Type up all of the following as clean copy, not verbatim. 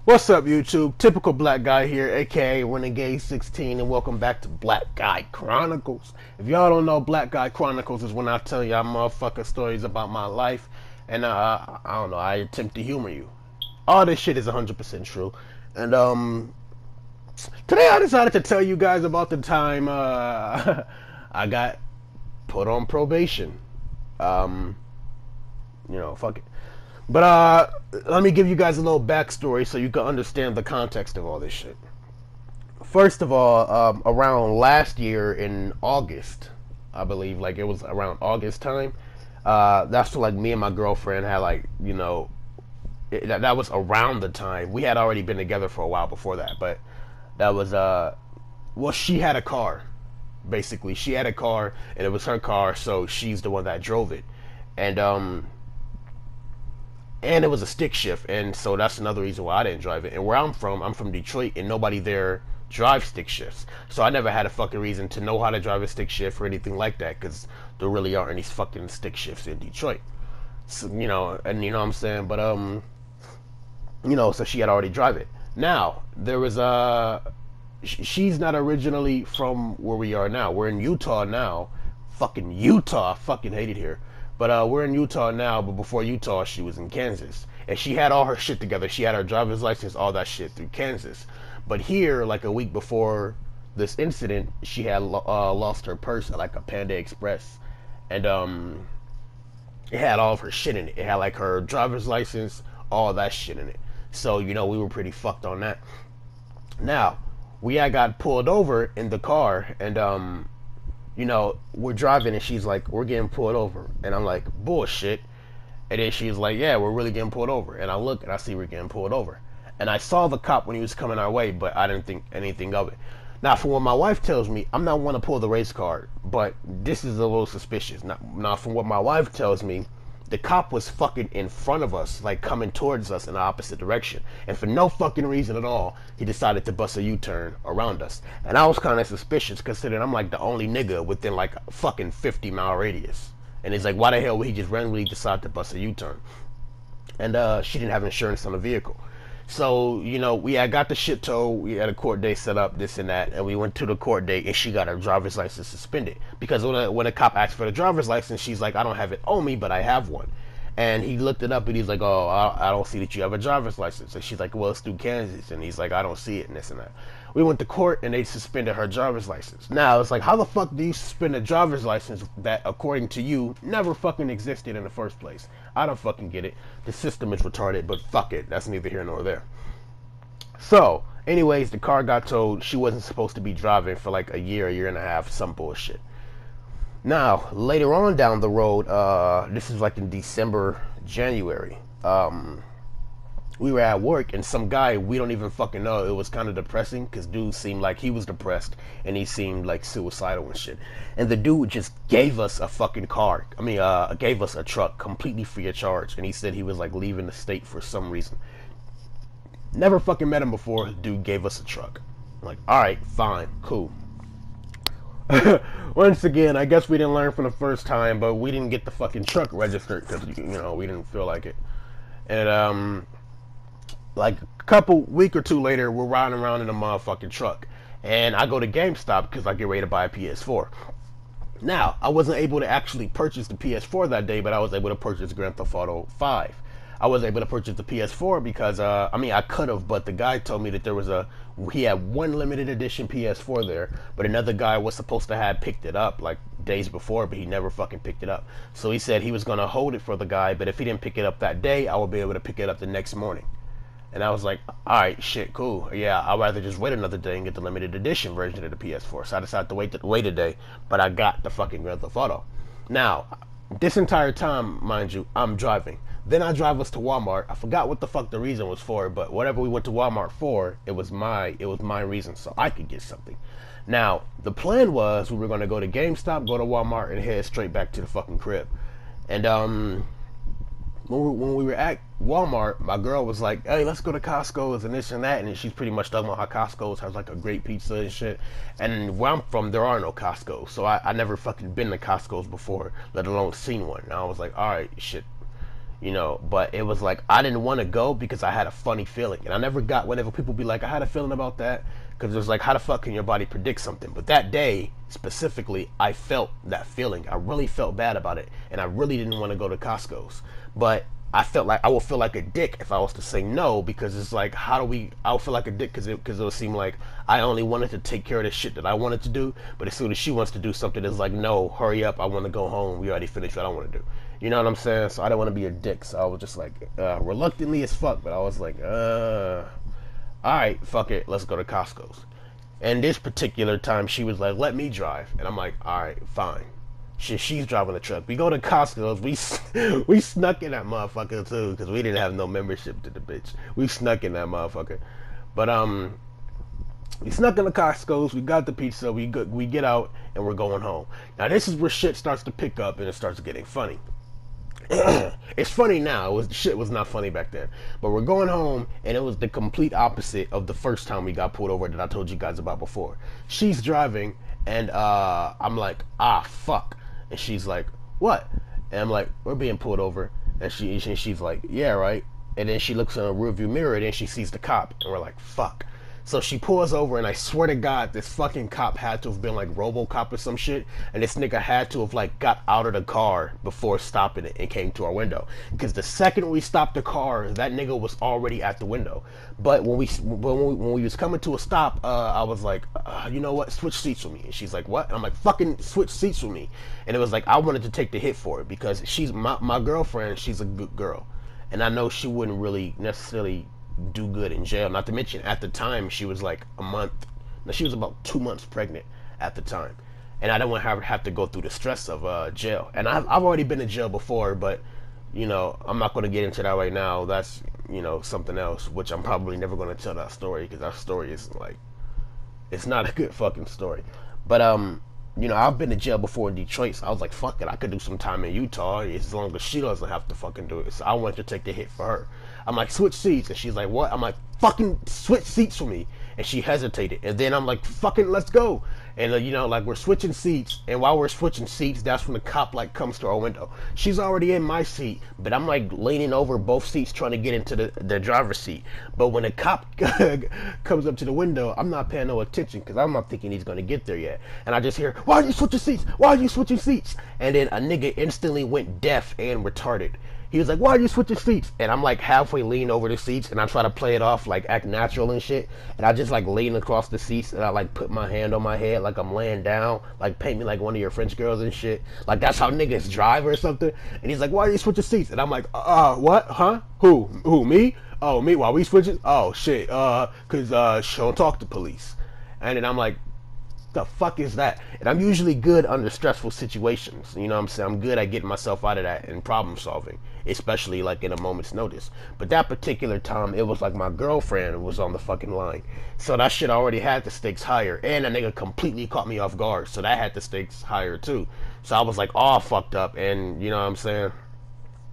What's up, YouTube? Typical black guy here, aka Renegade 16, and welcome back to Black Guy Chronicles. If y'all don't know, Black Guy Chronicles is when I tell y'all motherfucker stories about my life, and I don't know, I attempt to humor you. All this shit is 100% true, and today I decided to tell you guys about the time I got put on probation. Fuck it. But let me give you guys a little backstory so you can understand the context of all this shit. First of all, around last year in August, I believe, like it was around August time. That's when, like, me and my girlfriend had, like, that was around the time we had already been together for a while before that. But that was well, she had a car. Basically, she had a car, and it was her car, so she's the one that drove it, and it was a stick shift, and so that's another reason why I didn't drive it. And where I'm from Detroit, and nobody there drives stick shifts, so I never had a fucking reason to know how to drive a stick shift or anything like that, because there really aren't any fucking stick shifts in Detroit. So, and you know what I'm saying. But so she had already drive it. Now there was she's not originally from where we are now. We're in Utah now. Fucking Utah, I fucking hate it here. But we're in Utah now, but before Utah, she was in Kansas. And she had all her shit together. She had her driver's license, all that shit through Kansas. But here, like a week before this incident, she had lost her purse at like a Panda Express. And it had all of her shit in it. It had like her driver's license, all that shit in it. So, we were pretty fucked on that. Now, we had got pulled over in the car, and we're driving, and she's like, we're getting pulled over. And I'm like, bullshit. And then she's like, yeah, we're really getting pulled over. And I look, and I see we're getting pulled over. And I saw the cop when he was coming our way, but I didn't think anything of it. Now, from what my wife tells me, I'm not one to pull the race card, but this is a little suspicious. Now, from what my wife tells me, the cop was fucking in front of us, like coming towards us in the opposite direction. And for no fucking reason at all, he decided to bust a U-turn around us. And I was kind of suspicious, considering I'm like the only nigga within like a fucking 50-mile radius. And it's like, why the hell would he just randomly decide to bust a U-turn? And she didn't have insurance on the vehicle. So, we had got the shit towed. We had a court date set up, this and that, and we went to the court date, and she got her driver's license suspended. Because when a cop asked for the driver's license, she's like, I don't have it on me, but I have one. And he looked it up, and he's like, oh, I don't see that you have a driver's license. And she's like, well, it's through Kansas. And he's like, I don't see it, and this and that. We went to court, and they suspended her driver's license. Now, it's like, how the fuck do you suspend a driver's license that, according to you, never fucking existed in the first place? I don't fucking get it. The system is retarded, but fuck it. That's neither here nor there. So, anyways, the car got towed. She wasn't supposed to be driving for like a year and a half, some bullshit. Now, later on down the road, this is like in December, January, we were at work, and some guy we don't even fucking know. It was kind of depressing, because dude seemed like he was depressed, and he seemed like suicidal and shit. And the dude just gave us a fucking car. Gave us a truck completely free of charge. And he said he was like leaving the state for some reason. Never fucking met him before. Dude gave us a truck. I'm like, alright, fine, cool. Once again, I guess we didn't learn from the first time, but we didn't get the fucking truck registered, because, we didn't feel like it. And, like a week or two later, we're riding around in a motherfucking truck, and I go to GameStop because I get ready to buy a PS4. Now, I wasn't able to actually purchase the PS4 that day, but I was able to purchase Grand Theft Auto 5. I was able to purchase the PS4 because, I could have, but the guy told me that he had one limited edition PS4 there, but another guy was supposed to have picked it up like days before, but he never fucking picked it up. So he said he was going to hold it for the guy, but if he didn't pick it up that day, I would be able to pick it up the next morning. And I was like, alright, shit, cool. Yeah, I'd rather just wait another day and get the limited edition version of the PS4. So I decided to wait a day, but I got the fucking Grand Theft Auto. Now, this entire time, mind you, I'm driving. Then I drive us to Walmart. I forgot what the fuck the reason was for, but whatever we went to Walmart for, it was my reason, so I could get something. Now, the plan was we were going to go to GameStop, go to Walmart, and head straight back to the fucking crib. And, when we were at Walmart, my girl was like, hey, let's go to Costco's and this and that. And she's pretty much talking about how Costco's has like a great pizza and shit. And where I'm from, there are no Costco's. So I never fucking been to Costco's before, let alone seen one. And I was like, all right, shit. But it was like I didn't want to go because I had a funny feeling, and I never got whenever people be like I had a feeling about that, because it was like how the fuck can your body predict something? But that day specifically, I felt that feeling. I really felt bad about it, and I really didn't want to go to Costco's, but I felt like I would feel like a dick if I was to say no, because it's like how do we? I would feel like a dick because it would seem like I only wanted to take care of the shit that I wanted to do, but as soon as she wants to do something, it's like no, hurry up, I want to go home. We already finished what I want to do. You know what I'm saying? So I don't want to be a dick. So I was just like reluctantly as fuck, but I was like, all right, fuck it, let's go to Costco's. And this particular time, she was like, let me drive, and I'm like, all right, fine. She's driving the truck. We go to Costco's. We snuck in that motherfucker too, because we didn't have no membership to the bitch. We snuck in that motherfucker, but we snuck in the Costco's. We got the pizza. We get out and we're going home. Now this is where shit starts to pick up and it starts getting funny. It's funny now. Shit was not funny back then. But we're going home, and it was the complete opposite of the first time we got pulled over that I told you guys about before. She's driving, and I'm like, fuck. And she's like, what? And I'm like, we're being pulled over. And she's like, yeah, right. And then she looks in a rearview mirror, and then she sees the cop, and we're like, fuck. So she pulls over, and I swear to God, this fucking cop had to have been like RoboCop or some shit, and this nigga had to have like got out of the car before stopping it and came to our window. Because the second we stopped the car, that nigga was already at the window. But when we was coming to a stop, I was like, you know what? Switch seats with me. And she's like, what? And I'm like, fucking switch seats with me. And it was like I wanted to take the hit for it because she's my girlfriend. She's a good girl, and I know she wouldn't really necessarily do good in jail. Not to mention, at the time, she was like she was about 2 months pregnant at the time, and I don't want her to have to go through the stress of jail. And I've already been in jail before, but I'm not going to get into that right now. That's something else, which I'm probably never going to tell that story, because that story is like, it's not a good fucking story. But I've been to jail before in Detroit, so I was like, fuck it, I could do some time in Utah as long as she doesn't have to fucking do it. So I wanted to take the hit for her. I'm like, switch seats. And she's like, what? I'm like, fucking switch seats for me. And she hesitated. And then I'm like, fucking let's go. And like we're switching seats. And while we're switching seats, that's when the cop like comes to our window. She's already in my seat, but I'm like leaning over both seats trying to get into the driver's seat. But when the cop comes up to the window, I'm not paying no attention because I'm not thinking he's going to get there yet. And I just hear, why are you switching seats? Why are you switching seats? And then a nigga instantly went deaf and retarded. He was like, why are you switching seats? And I'm like halfway leaning over the seats, and I try to play it off, like act natural and shit. And I just like lean across the seats, and I like put my hand on my head like I'm laying down, like paint me like one of your French girls and shit. Like that's how niggas drive or something. And he's like, why are you switching seats? And I'm like, what? Huh? Who, me? Oh, me? Why we switching? Oh, shit, cause she don't talk to police. And then I'm like, the fuck is that? And I'm usually good under stressful situations. You know what I'm saying? I'm good at getting myself out of that and problem solving, especially like in a moment's notice. But that particular time, it was like my girlfriend was on the fucking line. So that shit already had the stakes higher. And a nigga completely caught me off guard. So that had the stakes higher too. So I was like all fucked up. And you know what I'm saying?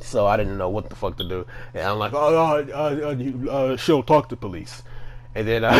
So I didn't know what the fuck to do. And I'm like, she'll talk to police. And then, I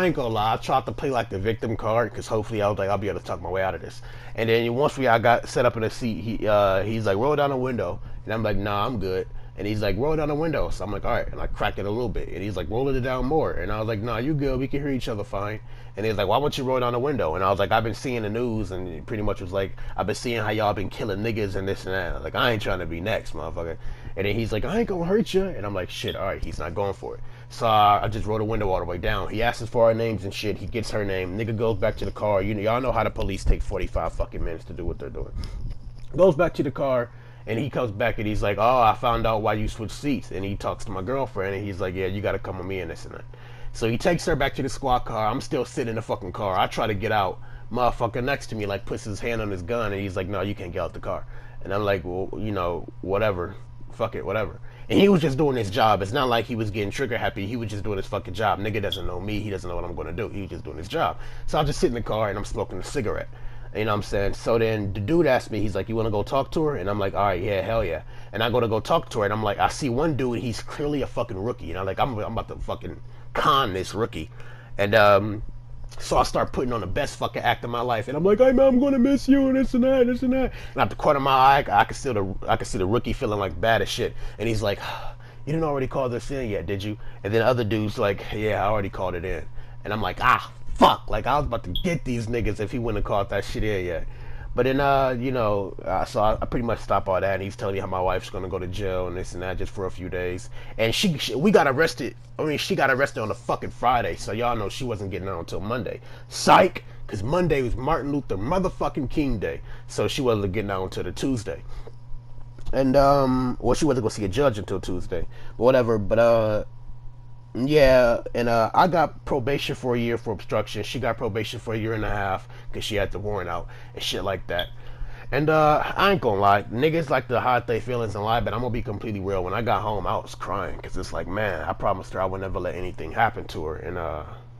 ain't gonna lie, I tried to play like the victim card, because hopefully I was like, I'll be able to talk my way out of this. And then once I got set up in a seat, he's like, roll down the window. And I'm like, nah, I'm good. And he's like, roll down the window. So I'm like, all right. And I crack it a little bit. And he's like, rolling it down more. And I was like, nah, you good. We can hear each other fine. And he's like, why won't you roll down the window? And I was like, I've been seeing the news. And it pretty much was like, I've been seeing how y'all been killing niggas and this and that. I was like, I ain't trying to be next, motherfucker. And then he's like, I ain't gonna hurt you. And I'm like, shit, all right, he's not going for it. So I just rolled the window all the way down. He asks us for our names and shit. He gets her name. Nigga goes back to the car. Y'all know how the police take 45 fucking minutes to do what they're doing. Goes back to the car, and he comes back and he's like, oh, I found out why you switched seats. And he talks to my girlfriend, and he's like, yeah, you gotta come with me and this and that. So he takes her back to the squad car. I'm still sitting in the fucking car. I try to get out. Motherfucker next to me like puts his hand on his gun, and he's like, no, you can't get out the car. And I'm like, well, whatever. Fuck it, whatever. And he was just doing his job. It's not like he was getting trigger happy. He was just doing his fucking job. Nigga doesn't know me. He doesn't know what I'm going to do. He was just doing his job. So I just sit in the car and I'm smoking a cigarette. You know what I'm saying? So then the dude asked me, he's like, you want to go talk to her? And I'm like, all right, yeah, hell yeah. And I go talk to her, and I'm like, I see one dude, he's clearly a fucking rookie. And I'm like, I'm about to fucking con this rookie. And So I start putting on the best fucking act of my life, and I'm like, "Hey man, I'm gonna miss you, and this and that, this and that." And out the corner of my eye, I can see the rookie feeling like bad as shit, and he's like, "You didn't already call this in yet, did you?" And then other dudes like, "Yeah, I already called it in," and I'm like, "Ah, fuck!" Like I was about to get these niggas if he wouldn't have called that shit in yet. But then, so I pretty much stop all that, and he's telling me how my wife's gonna go to jail and this and that just for a few days. And we got arrested. I mean, she got arrested on a fucking Friday, so y'all know she wasn't getting out until Monday. Psych, because Monday was Martin Luther motherfucking King Day, so she wasn't getting out until the Tuesday. And well, she wasn't gonna see a judge until Tuesday, but whatever. But yeah, and I got probation for a year for obstruction. She got probation for a year and a half because she had the warrant out and shit like that. And I ain't gonna lie, niggas like to hide their feelings and lie, but I'm gonna be completely real. When I got home, I was crying because it's like, man, I promised her I would never let anything happen to her, and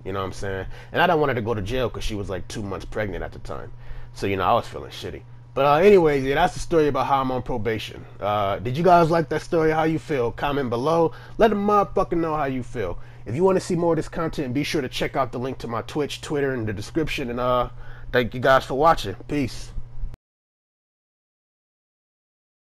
you know what I'm saying? And I didn't want her to go to jail because she was like 2 months pregnant at the time, so you know I was feeling shitty. But anyways, yeah, that's the story about how I'm on probation. Did you guys like that story? How you feel? Comment below. Let a motherfucker know how you feel. If you want to see more of this content, be sure to check out the link to my Twitch, Twitter in the description. And thank you guys for watching. Peace.